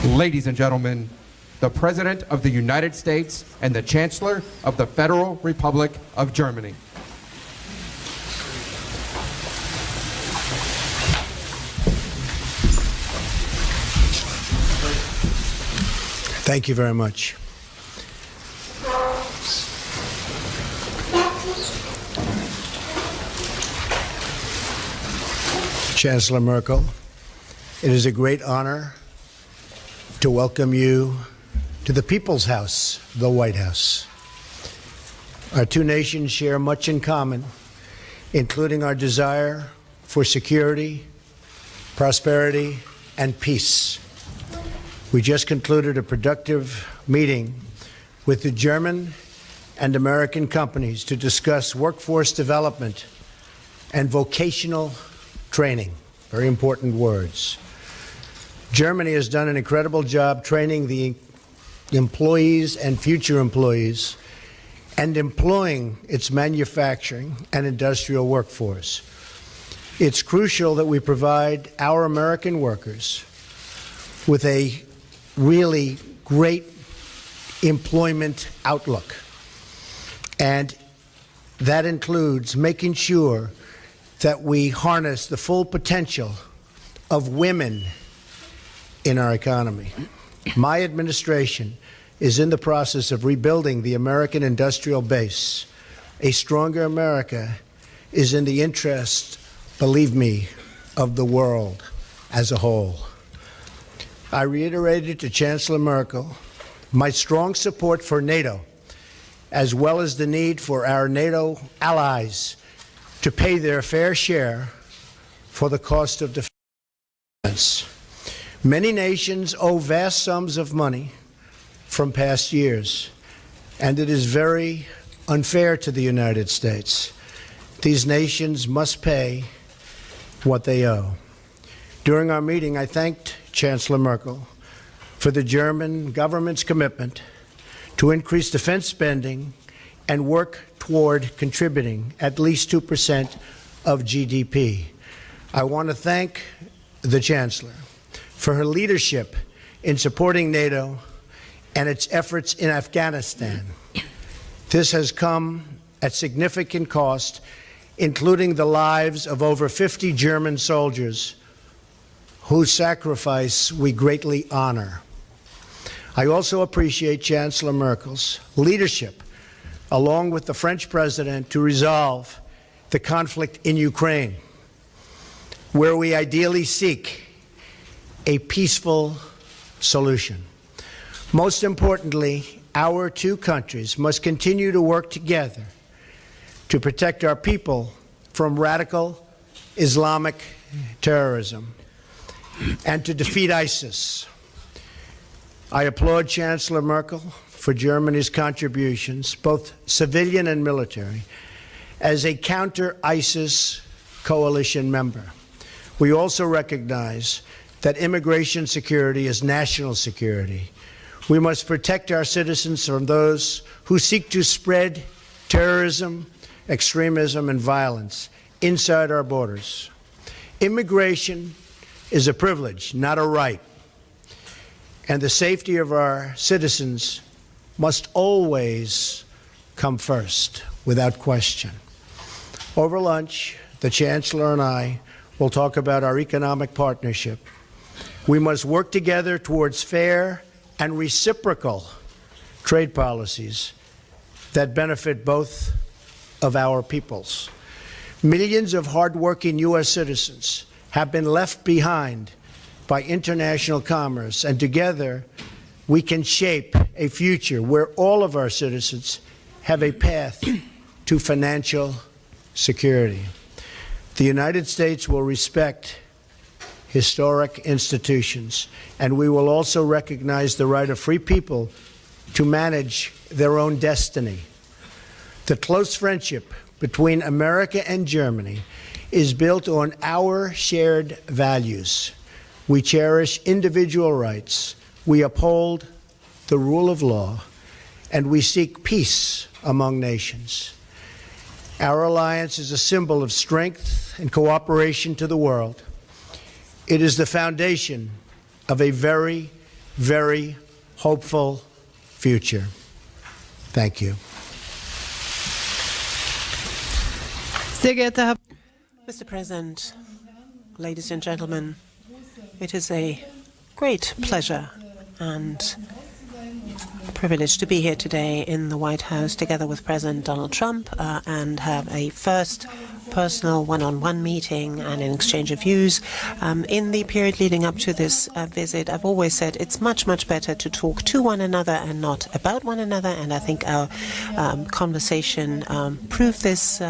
Ladies and gentlemen, the President of the United States and the Chancellor of the Federal Republic of Germany. Thank you very much. Chancellor Merkel, it is a great honor to welcome you to the People's House, the White House. Our two nations share much in common, including our desire for security, prosperity, and peace. We just concluded a productive meeting with the German and American companies to discuss workforce development and vocational training, very important words. Germany has done an incredible job training the employees and future employees and employing its manufacturing and industrial workforce. It's crucial that we provide our American workers with a really great employment outlook. And that includes making sure that we harness the full potential of women in our economy. My administration is in the process of rebuilding the American industrial base. A stronger America is in the interest, believe me, of the world as a whole. I reiterated to Chancellor Merkel my strong support for NATO, as well as the need for our NATO allies to pay their fair share for the cost of defense. Many nations owe vast sums of money from past years, and it is very unfair to the United States. These nations must pay what they owe. During our meeting, I thanked Chancellor Merkel for the German government's commitment to increase defense spending and work toward contributing at least 2% of GDP. I want to thank the Chancellor for her leadership in supporting NATO and its efforts in Afghanistan. This has come at significant cost, including the lives of over 50 German soldiers whose sacrifice we greatly honor. I also appreciate Chancellor Merkel's leadership, along with the French President, to resolve the conflict in Ukraine, where we ideally seek a peaceful solution. Most importantly, our two countries must continue to work together to protect our people from radical Islamic terrorism and to defeat ISIS. I applaud Chancellor Merkel for Germany's contributions, both civilian and military, as a counter-ISIS coalition member. We also recognize that immigration security is national security. We must protect our citizens from those who seek to spread terrorism, extremism, and violence inside our borders. Immigration is a privilege, not a right. And the safety of our citizens must always come first, without question. Over lunch, the Chancellor and I will talk about our economic partnership. We must work together towards fair and reciprocal trade policies that benefit both of our peoples. Millions of hardworking U.S. citizens have been left behind by international commerce, and together we can shape a future where all of our citizens have a path to financial security. The United States will respect historic institutions, and we will also recognize the right of free people to manage their own destiny. The close friendship between America and Germany is built on our shared values. We cherish individual rights, we uphold the rule of law, and we seek peace among nations. Our alliance is a symbol of strength and cooperation to the world. It is the foundation of a very very hopeful future. Thank you. Sehr geehrter Herr Mr. President, ladies and gentlemen, it is a great pleasure and privilege to be here today in the White House together with President Donald Trump and have a first personal one-on-one meeting and an exchange of views. In the period leading up to this visit, I've always said it's much, much better to talk to one another and not about one another, and I think our conversation proved this.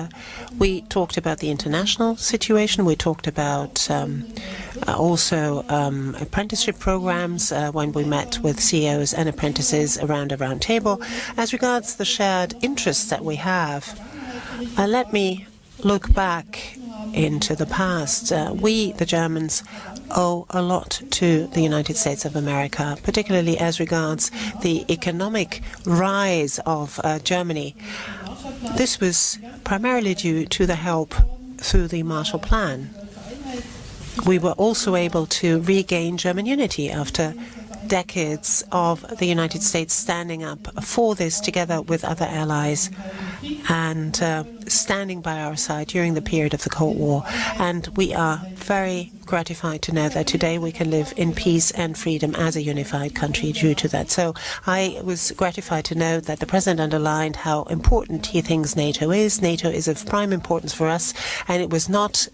We talked about the international situation. We talked about also apprenticeship programs when we met with CEOs and apprentices around a round table. As regards the shared interests that we have, let me look back into the past. We, the Germans, owe a lot to the United States of America, particularly as regards the economic rise of Germany. This was primarily due to the help through the Marshall Plan. We were also able to regain German unity after decades of the United States standing up for this together with other allies and standing by our side during the period of the Cold War. And we are very gratified to know that today we can live in peace and freedom as a unified country due to that. So I was gratified to know that the President underlined how important he thinks NATO is. NATO is of prime importance for us, and it was not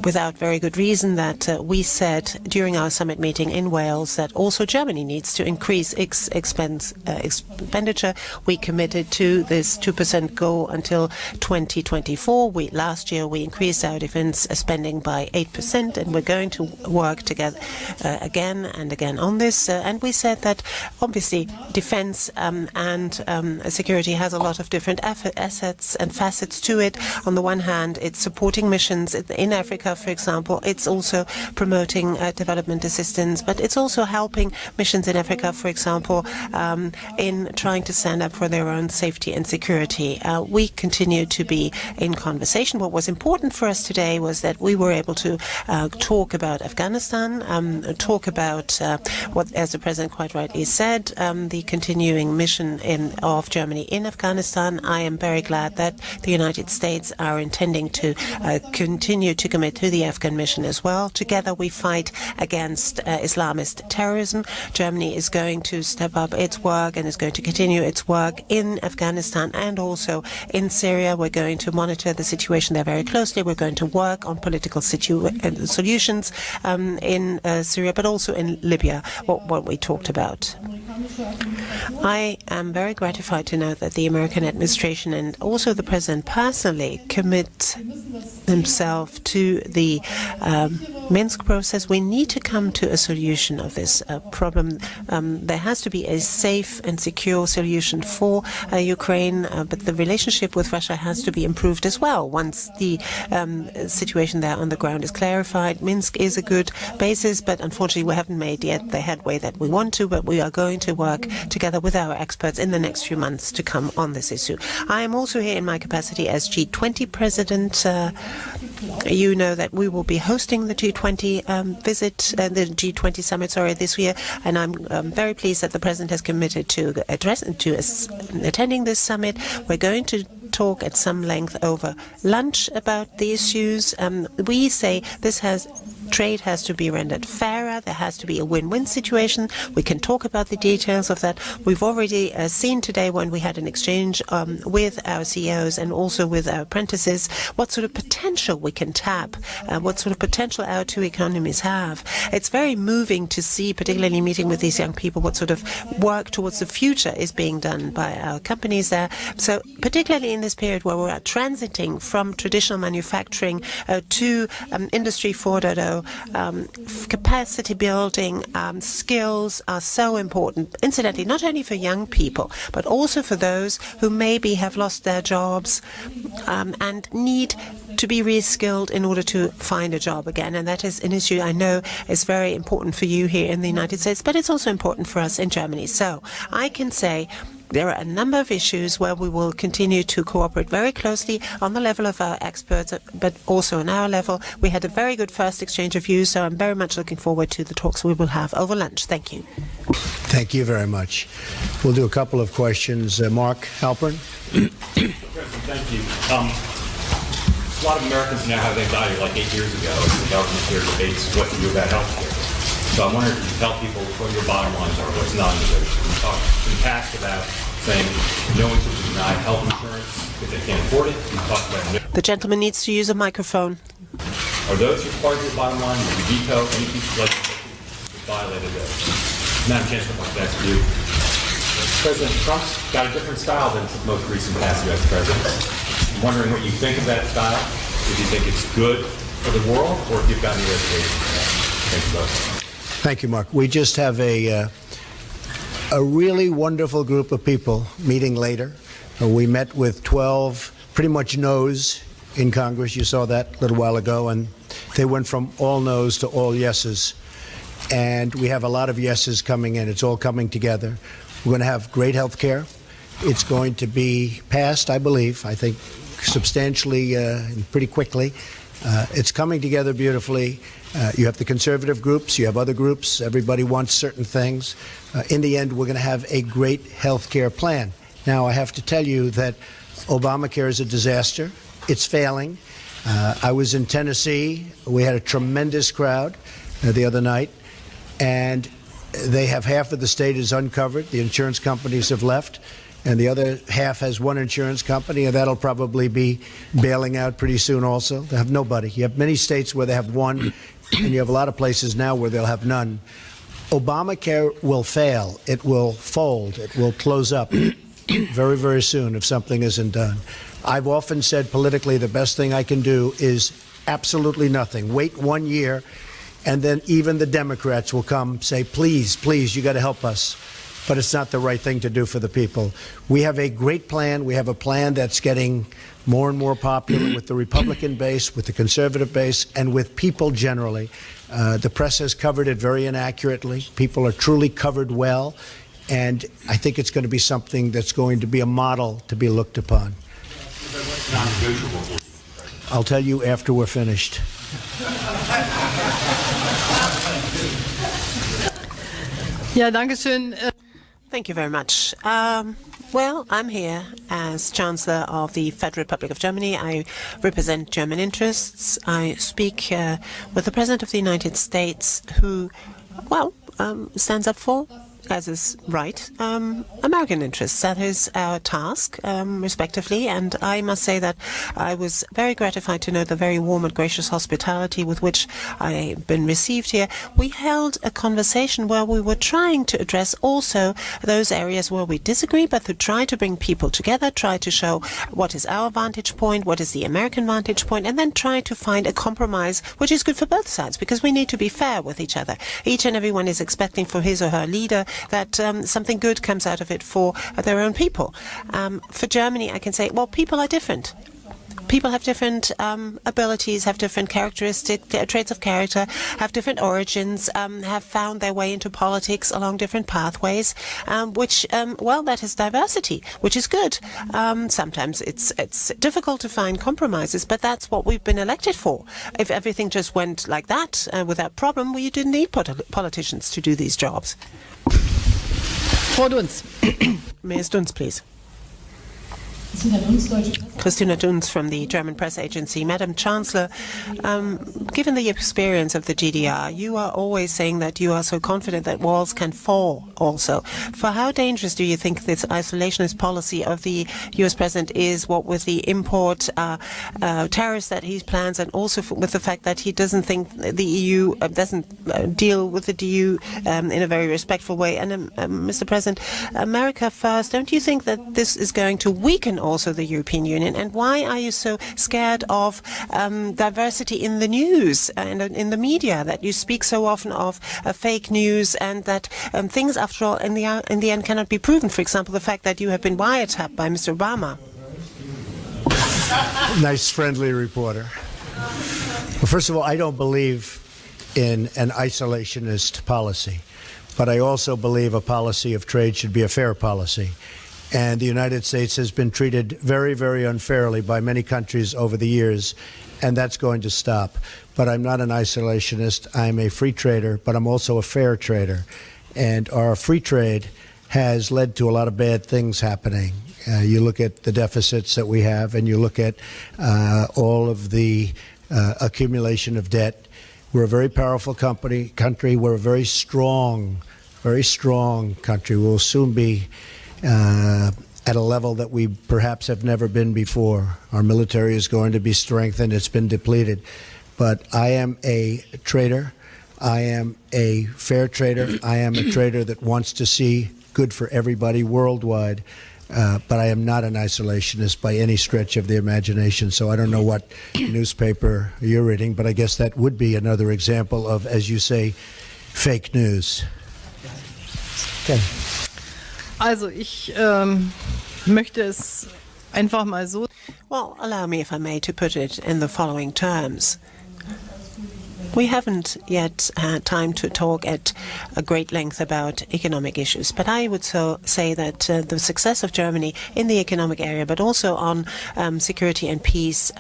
without very good reason that we said during our summit meeting in Wales that also Germany needs to increase its expenditure. We committed to this 2% goal until 2024. Last year we increased our defense spending by 8%, and we're going to work together again and again on this. And we said that obviously defense and security has a lot of different assets and facets to it. On the one hand, it's supporting missions in Africa, for example. It's also promoting development assistance, but it's also helping missions in Africa, for example, in trying to stand up for their own safety and security. We continue to be in conversation. What was important for us today was that we were able to talk about Afghanistan, talk about what, as the President quite rightly said, the continuing mission of Germany in Afghanistan. I am very glad that the United States are intending to continue to commit to the Afghan mission as well. Together we fight against Islamist terrorism. Germany is going to step up its work and is going to continue its work in Afghanistan and also in Syria. We're going to monitor the situation there very closely. We're going to work on political solutions in Syria, but also in Libya, what we talked about. I am very gratified to know that the American administration and also the President personally commit himself to the Minsk process. We need to come to a solution of this problem. There has to be a safe and secure solution for Ukraine, but the relationship with Russia has to be improved as well. Once the situation there on the ground is clarified, Minsk is a good basis, but unfortunately we haven't made yet the headway that we want to, but we are going to work together with our experts in the next few months to come on this issue. I am also here in my capacity as G20 President. You know that we will be hosting the G20 the G20 summit, this year, and I'm very pleased that the President has committed to attending this summit. We're going to talk at some length over lunch about the issues. We say trade has to be rendered fairer. There has to be a win-win situation. We can talk about the details of that. We've already seen today when we had an exchange with our CEOs and also with our apprentices what sort of potential we can tap, what sort of potential our two economies have. It's very moving to see, particularly meeting with these young people, what sort of work towards the future is being done by our companies there. So particularly in this period where we're transiting from traditional manufacturing to Industry 4.0, capacity building, skills are so important, incidentally, not only for young people, but also for those who maybe have lost their jobs and need to be reskilled in order to find a job again. And that is an issue I know is very important for you here in the United States, but it's also important for us in Germany. So I can say there are a number of issues where we will continue to cooperate very closely on the level of our experts, but also on our level. We had a very good first exchange of views, so I'm very much looking forward to the talks we will have over lunch. Thank you. Thank you very much. We'll do a couple of questions. Mark Halpern. President, thank you. A lot of Americans now have anxiety, like 8 years ago, as the government here debates what to do about health care. So I'm wondering if you can tell people what your bottom lines are, what's non-negotiable. You talked in the past about saying no one should be denied health insurance if they can't afford it. You talked about The gentleman needs to use a microphone. Are those your part of your bottom line? Would you veto any piece of legislation that violated those? Madam Chancellor, I'd like to ask you. President Trump's got a different style than the most recent past U.S. presidents. I'm wondering what you think of that style, if you think it's good for the world, or if you've got any reservations. Thank you both. Thank you, Mark. We just have a really wonderful group of people meeting later. We met with 12 pretty much no's in Congress. You saw that a little while ago, and they went from all no's to all yeses. And we have a lot of yeses coming in. It's all coming together. We're going to have great health care. It's going to be passed, I believe, I think substantially and pretty quickly. It's coming together beautifully. You have the conservative groups, you have other groups, everybody wants certain things. In the end, we're going to have a great health care plan. Now, I have to tell you that Obamacare is a disaster. It's failing. I was in Tennessee. We had a tremendous crowd the other night, and they have half of the state is uncovered. The insurance companies have left, and the other half has one insurance company, and that'll probably be bailing out pretty soon also. They have nobody. You have many states where they have one, and you have a lot of places now where they'll have none. Obamacare will fail. It will fold. It will close up very, very soon if something isn't done. I've often said politically the best thing I can do is absolutely nothing. Wait 1 year, and then even the Democrats will come say, please, please, you got to help us. But it's not the right thing to do for the people. We have a great plan. We have a plan that's getting more and more popular with the Republican base, with the conservative base, and with people generally. The press has covered it very inaccurately. People are truly covered well. And I think it's going to be something that's going to be a model to be looked upon. I'll tell you after we're finished. Ja, danke schön. Thank you very much. Well, I'm here as Chancellor of the Federal Republic of Germany. I represent German interests. I speak with the President of the United States, who, well, stands up for, as is right, American interests. That is our task, respectively. And I must say that I was very gratified to know the very warm and gracious hospitality with which I've been received here. We held a conversation where we were trying to address also those areas where we disagree, but to try to bring people together, try to show what is our vantage point, what is the American vantage point, and then try to find a compromise which is good for both sides, because we need to be fair with each other. Each and everyone is expecting for his or her leader that something good comes out of it for their own people. For Germany, I can say, well, people are different. People have different abilities, have different characteristic traits of character, have different origins, have found their way into politics along different pathways, which, well, that is diversity, which is good. Sometimes it's difficult to find compromises, but that's what we've been elected for. If everything just went like that without problem, well, you didn't need politicians to do these jobs. Frau Dunz. Ms. Dunz, please. Christina Dunz from the German press agency. Madam Chancellor, given the experience of the GDR, you are always saying that you are so confident that walls can fall also. For how dangerous do you think this isolationist policy of the U.S. president is, what with the import tariffs that he plans, and also with the fact that he doesn't think the EU doesn't deal with the EU in a very respectful way? And Mr. President, America first, don't you think that this is going to weaken also the European Union? And why are you so scared of diversity in the news and in the media, that you speak so often of fake news, and that things, after all, in the end cannot be proven? For example, the fact that you have been wiretapped by Mr. Obama. Nice, friendly reporter. Well, first of all, I don't believe in an isolationist policy, but I also believe a policy of trade should be a fair policy. And the United States has been treated very, very unfairly by many countries over the years, and that's going to stop. But I'm not an isolationist. I'm a free trader, but I'm also a fair trader. And our free trade has led to a lot of bad things happening. You look at the deficits that we have, and you look at all of the accumulation of debt. We're a very powerful country. We're a very strong country. We'll soon be at a level that we perhaps have never been before. Our military is going to be strengthened. It's been depleted. But I am a trader. I am a fair trader. I am a trader that wants to see good for everybody worldwide. But I am not an isolationist by any stretch of the imagination. So I don't know what newspaper you're reading, but I guess that would be another example of, as you say, fake news. Okay. Also ich möchte es einfach mal so. Well, allow me, if I may, to put it in the following terms. We haven't yet had time to talk at a great length about economic issues, but I would say that the success of Germany in the economic area, but also on security and peace,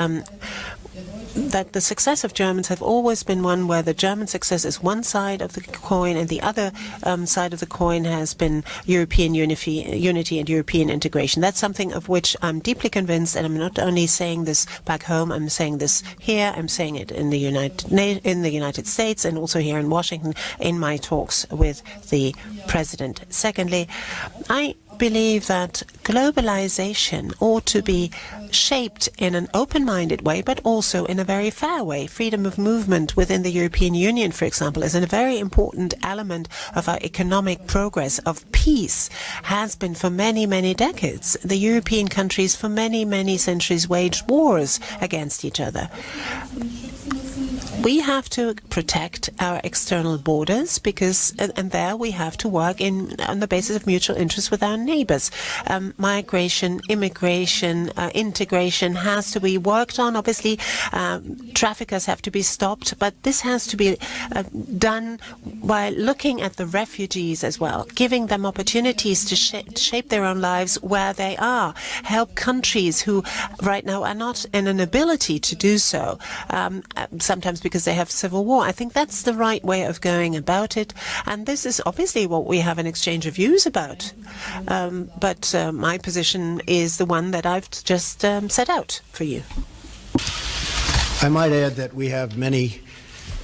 that the success of Germans have always been one where the German success is one side of the coin, and the other side of the coin has been European unity and European integration. That's something of which I'm deeply convinced, and I'm not only saying this back home, I'm saying this here, I'm saying it in the United States and also here in Washington in my talks with the President. Secondly, I believe that globalization ought to be shaped in an open-minded way, but also in a very fair way. Freedom of movement within the European Union, for example, is a very important element of our economic progress, of peace, has been for many, many decades. The European countries for many, many centuries waged wars against each other. We have to protect our external borders because, and there we have to work on the basis of mutual interest with our neighbors. Migration, immigration, integration has to be worked on. Obviously, traffickers have to be stopped, but this has to be done while looking at the refugees as well, giving them opportunities to shape their own lives where they are, help countries who right now are not in an ability to do so, sometimes because they have civil war. I think that's the right way of going about it, and this is obviously what we have an exchange of views about. But my position is the one that I've just set out for you. I might add that we have many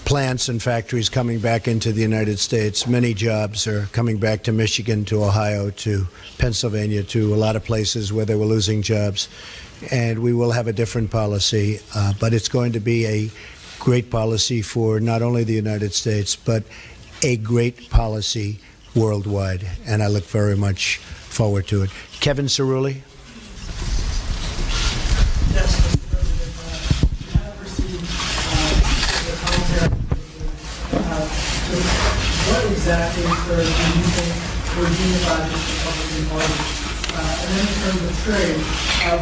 plants and factories coming back into the United States. Many jobs are coming back to Michigan, to Ohio, to Pennsylvania, to a lot of places where they were losing jobs. And we will have a different policy, but it's going to be a great policy for not only the United States, but a great policy worldwide. And I look very much forward to it. Kevin Cerulli. Yes, Mr. President, you have received the commentary. What exactly do you think would unify this Republican Party? And then in terms of trade,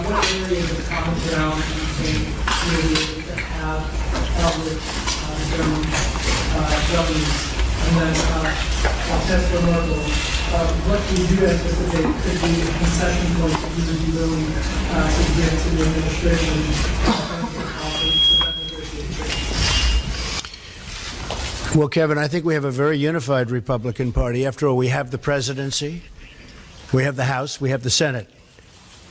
what areas of common ground do you think you'll be able to have with German governments? And then Chancellor Merkel, what do you anticipate could be a concession point that you would be willing to give to the administration Well, Kevin, I think we have a very unified Republican Party. After all, we have the presidency, we have the House, we have the Senate,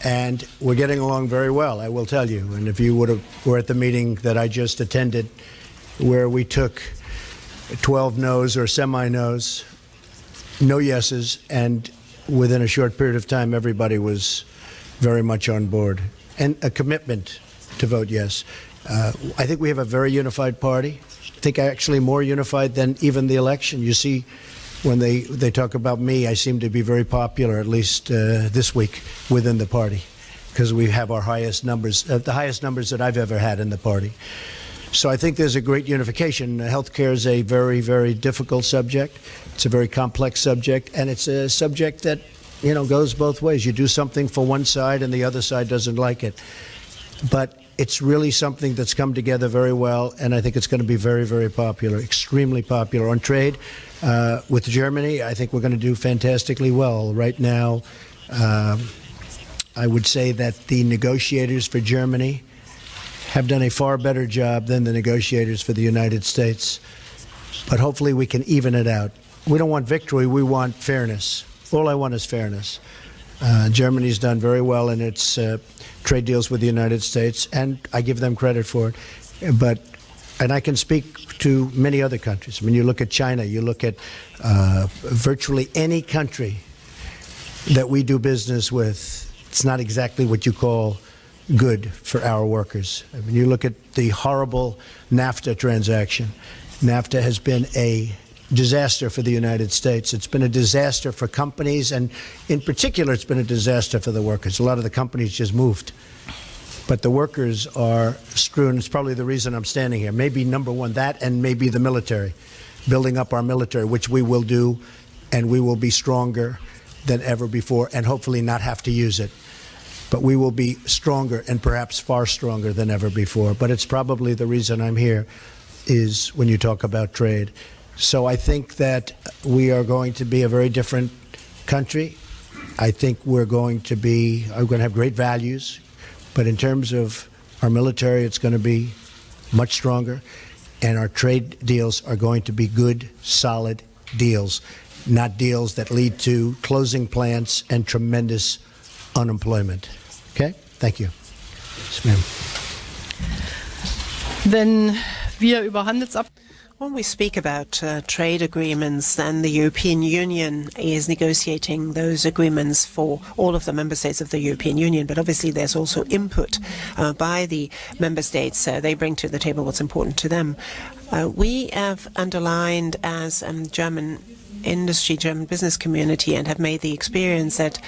and we're getting along very well, I will tell you. And if you were at the meeting that I just attended, where we took 12 no's or semi-no's, no yeses, and within a short period of time, everybody was very much on board, and a commitment to vote yes. I think we have a very unified party. I think actually more unified than even the election. You see, when they talk about me, I seem to be very popular, at least this week, within the party, because we have our highest numbers, the highest numbers that I've ever had in the party. So I think there's a great unification. Healthcare is a very, very difficult subject. It's a very complex subject, and it's a subject that, goes both ways. You do something for one side, and the other side doesn't like it. But it's really something that's come together very well, and I think it's going to be very, very popular, extremely popular. On trade, with Germany, I think we're going to do fantastically well. Right now, I would say that the negotiators for Germany have done a far better job than the negotiators for the United States. But hopefully we can even it out. We don't want victory, we want fairness. All I want is fairness. Germany's done very well in its trade deals with the United States, and I give them credit for it. And I can speak to many other countries. I mean, you look at China, you look at virtually any country that we do business with, it's not exactly what you call good for our workers. I mean, you look at the horrible NAFTA transaction. NAFTA has been a disaster for the United States. It's been a disaster for companies, and in particular, it's been a disaster for the workers. A lot of the companies just moved. But the workers are strewn. It's probably the reason I'm standing here. Maybe number one, that, and maybe the military, building up our military, which we will do, and we will be stronger than ever before, and hopefully not have to use it. But we will be stronger, and perhaps far stronger than ever before. But it's probably the reason I'm here, is when you talk about trade. So I think that we are going to be a very different country. I think we're going to have great values. But in terms of our military, it's going to be much stronger. And our trade deals are going to be good, solid deals, not deals that lead to closing plants and tremendous unemployment. Okay? Thank you. Yes, ma'am. Wenn wir über When we speak about trade agreements, then the European Union is negotiating those agreements for all of the member states of the European Union. But obviously there's also input by the member states. They bring to the table what's important to them. We have underlined as German industry, German business community, and have made the experience that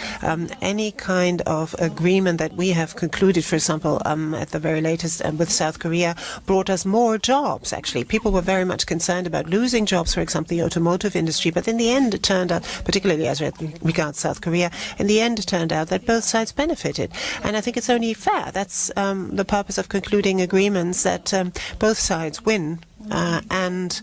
any kind of agreement that we have concluded, for example, at the very latest with South Korea, brought us more jobs, actually. People were very much concerned about losing jobs, for example, the automotive industry. But in the end, it turned out, particularly as regards South Korea, in the end, it turned out that both sides benefited. And I think it's only fair. That's the purpose of concluding agreements, that both sides win. And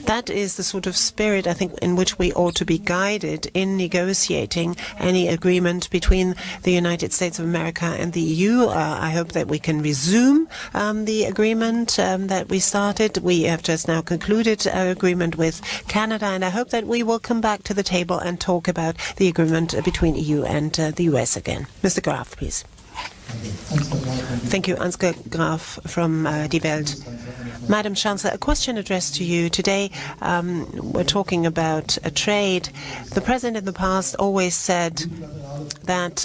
that is the sort of spirit, I think, in which we ought to be guided in negotiating any agreement between the United States of America and the EU. I hope that we can resume the agreement that we started. We have just now concluded an agreement with Canada, and I hope that we will come back to the table and talk about the agreement between EU and the US again. Mr. Graf, please. Thank you, Ansgar Graf from Die Welt. Madam Chancellor, a question addressed to you. Today we're talking about trade. The President in the past always said that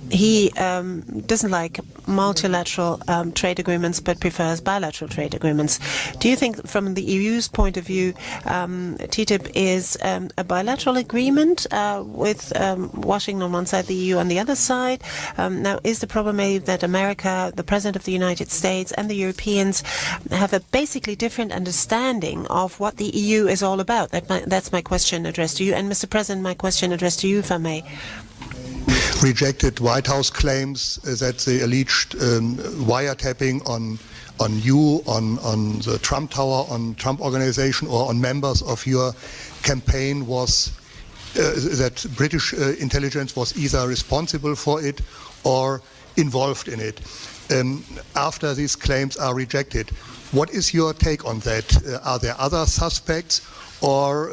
he doesn't like multilateral trade agreements but prefers bilateral trade agreements. Do you think from the EU's point of view TTIP is a bilateral agreement with Washington on one side, the EU on the other side? Now, is the problem maybe that America, the President of the United States and the Europeans have a basically different understanding of what the EU is all about? That's my question addressed to you. And Mr. President, my question addressed to you, if I may. Rejected White House claims that the alleged wiretapping on you, on the Trump Tower, on Trump Organization, or on members of your campaign was that British intelligence was either responsible for it or involved in it. After these claims are rejected, what is your take on that? Are there other suspects, or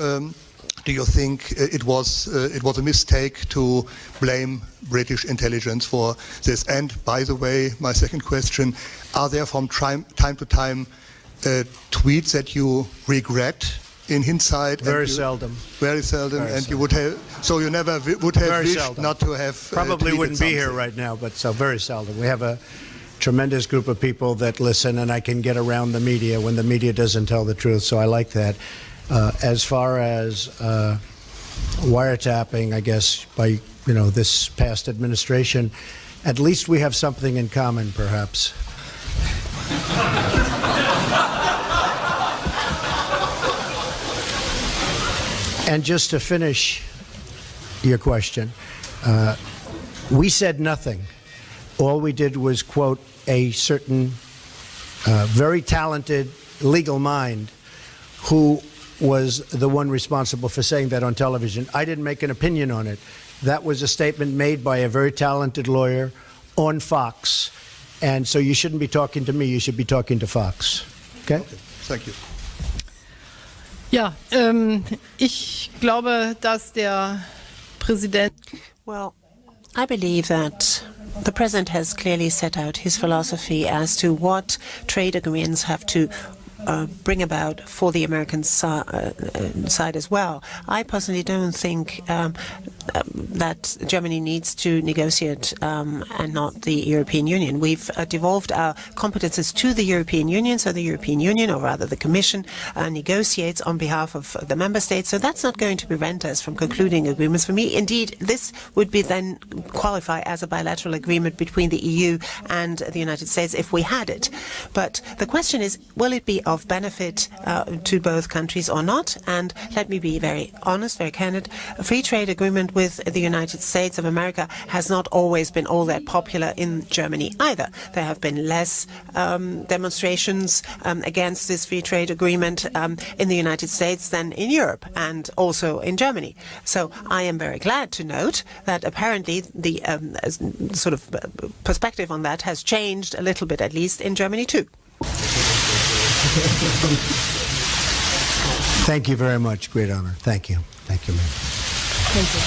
do you think it was a mistake to blame British intelligence for this? And by the way, my second question, are there from time to time tweets that you regret in hindsight? Very seldom. Very seldom. Very and seldom. you would have, so you never would have Very wished seldom. not to have Probably tweeted wouldn't be here something. right now, but so very seldom. We have a tremendous group of people that listen, and I can get around the media when the media doesn't tell the truth, so I like that. As far as wiretapping, I guess, by this past administration, at least we have something in common, perhaps. And just to finish your question, we said nothing. All we did was quote a certain very talented legal mind who was the one responsible for saying that on television. I didn't make an opinion on it. That was a statement made by a very talented lawyer on Fox. And so you shouldn't be talking to me, you should be talking to Fox. Okay? Thank you. Ja, ich glaube, dass der Präsident Well, I believe that the president has clearly set out his philosophy as to what trade agreements have to bring about for the American side as well. I personally don't think that Germany needs to negotiate and not the European Union. We've devolved our competences to the European Union, so the European Union, or rather the Commission, negotiates on behalf of the member states. So that's not going to prevent us from concluding agreements. For me, indeed, this would be then qualify as a bilateral agreement between the EU and the United States if we had it. But the question is, will it be of benefit to both countries or not? And let me be very honest, very candid. A free trade agreement with the United States of America has not always been all that popular in Germany either. There have been less demonstrations against this free trade agreement in the United States than in Europe and also in Germany. So I am very glad to note that apparently the sort of perspective on that has changed a little bit, at least in Germany too. Thank you very much. Great honor. Thank you. Thank you, ma'am. Thank you.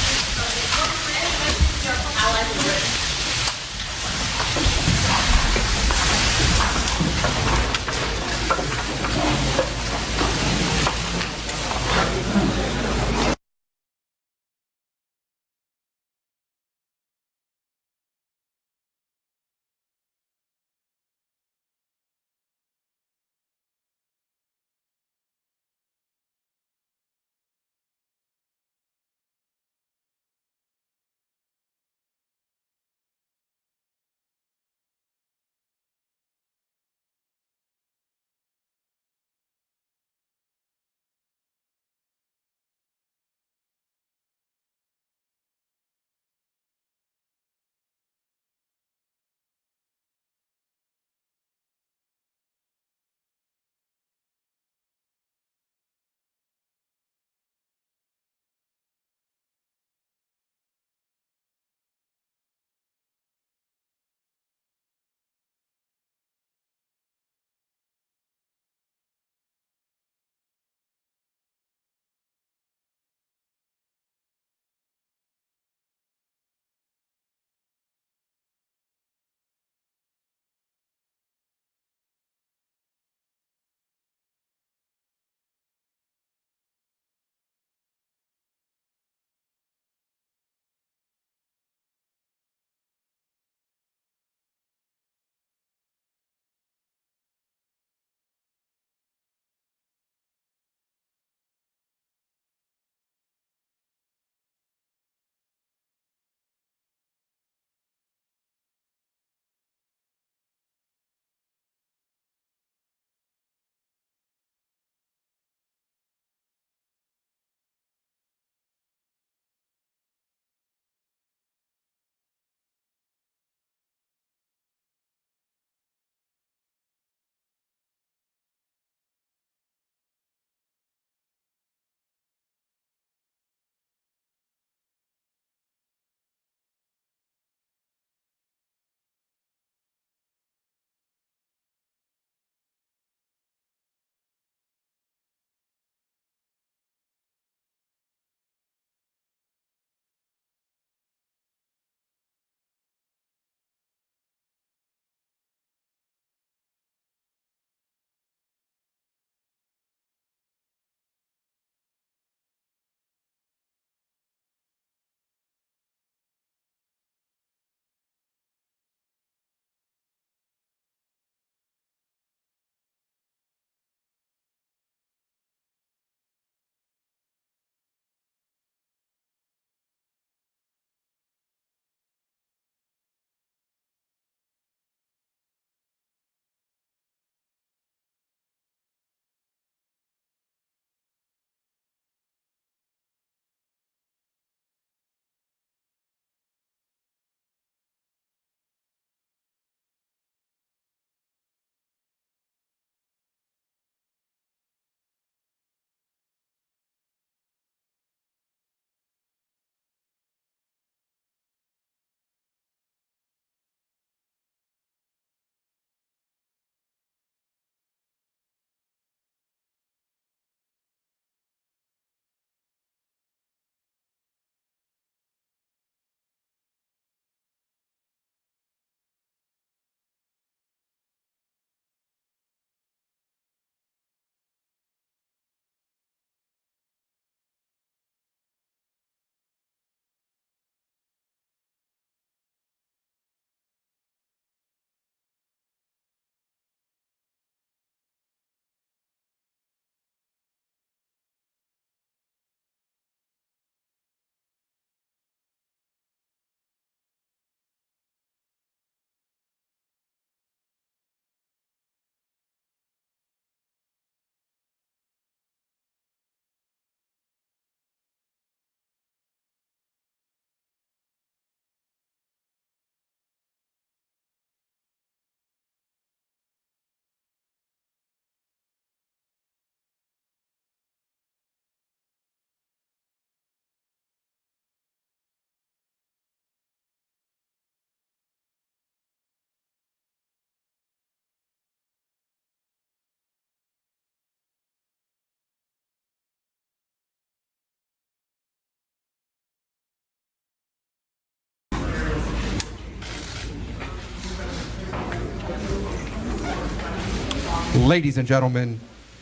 Ladies and gentlemen,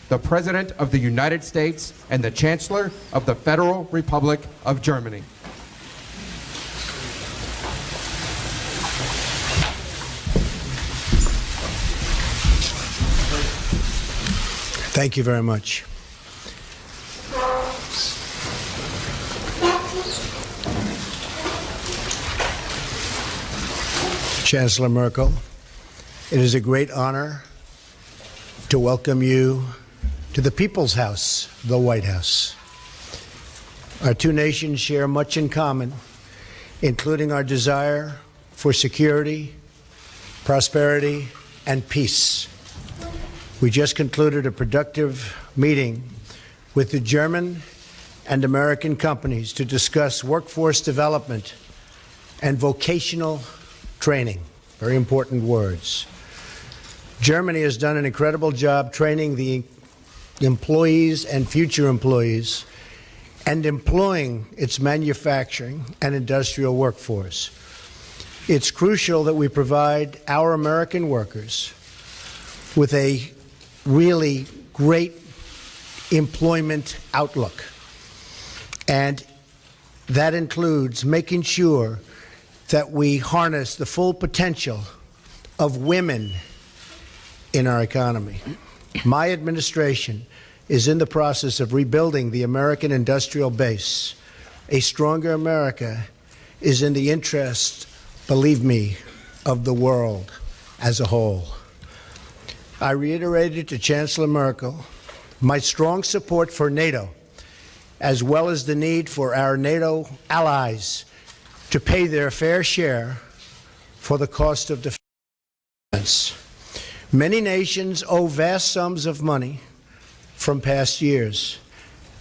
the President of the United States and the Chancellor of the Federal Republic of Germany. Thank you very much. Chancellor Merkel, it is a great honor to welcome you to the People's House, the White House. Our two nations share much in common, including our desire for security, prosperity, and peace. We just concluded a productive meeting with the German and American companies to discuss workforce development and vocational training, very important words. Germany has done an incredible job training the employees and future employees and employing its manufacturing and industrial workforce. It's crucial that we provide our American workers with a really great employment outlook. And that includes making sure that we harness the full potential of women in our economy. My administration is in the process of rebuilding the American industrial base. A stronger America is in the interest, believe me, of the world as a whole. I reiterated to Chancellor Merkel my strong support for NATO, as well as the need for our NATO allies to pay their fair share for the cost of defense. Many nations owe vast sums of money from past years,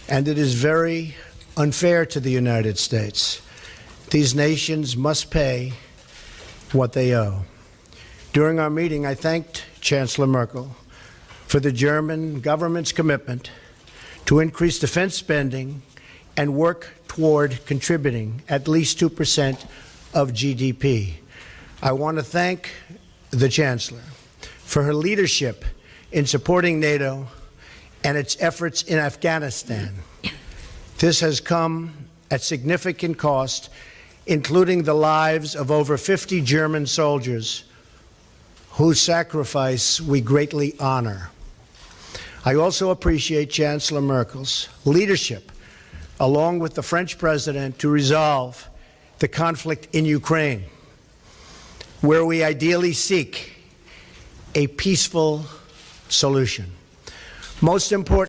and it is very unfair to the United States. These nations must pay what they owe. During our meeting, I thanked Chancellor Merkel for the German government's commitment to increase defense spending and work toward contributing at least 2% of GDP. I want to thank the Chancellor for her leadership in supporting NATO and its efforts in Afghanistan. This has come at significant cost, including the lives of over 50 German soldiers whose sacrifice we greatly honor. I also appreciate Chancellor Merkel's leadership, along with the French President, to resolve the conflict in Ukraine, where we ideally seek a peaceful solution. Most important,